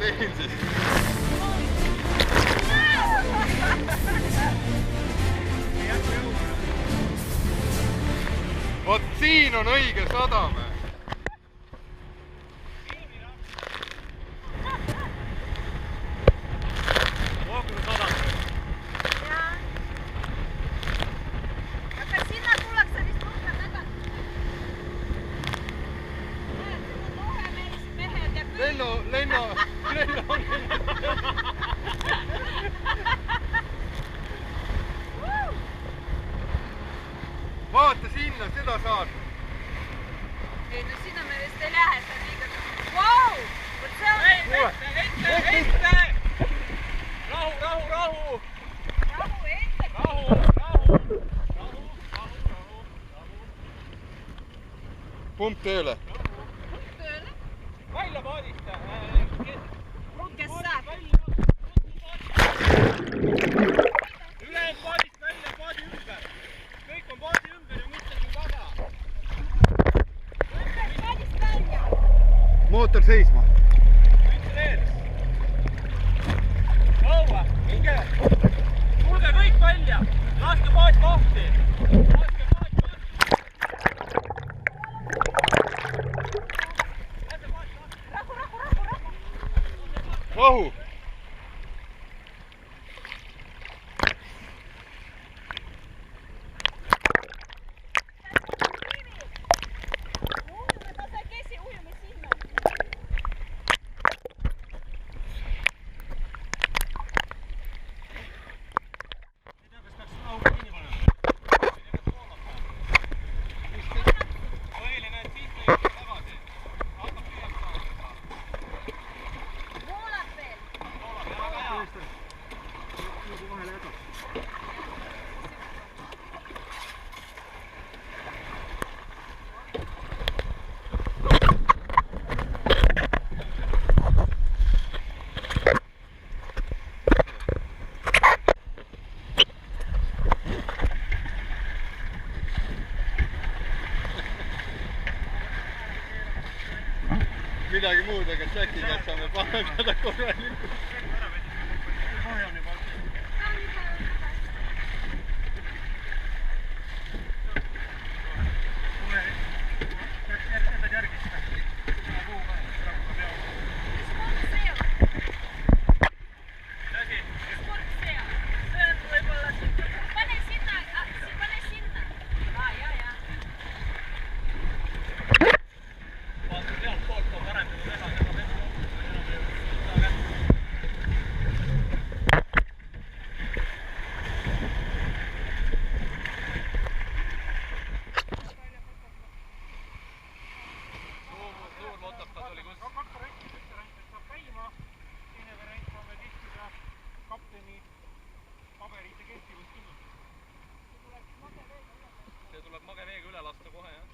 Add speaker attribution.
Speaker 1: teen siis. Vot siin on õige sadame. Lenno. Vaata sinna, seda saad.
Speaker 2: Ei, no sinna me vist ei lähe, see on liiga... Vau! Vot see on...
Speaker 3: Ette! Rahu!
Speaker 2: Rahu, ette!
Speaker 3: Rahu!
Speaker 1: Pump tööle.
Speaker 3: Välja paadista!
Speaker 2: Kes saab?
Speaker 3: Ülejäänud paadist välja, paadi ümber! Kõik on paadi ümber ja mitte siin taga!
Speaker 2: Ümber paadist välja!
Speaker 1: Mootor seisma.
Speaker 3: Mitte ees! Kaua! Minge! Tulge kõik välja! Laske paat lahti!
Speaker 1: Rahu! Midagi muud, aga Jacki käest saame parandada korralikult. See tuleb mageveega üle lasta kohe, jah?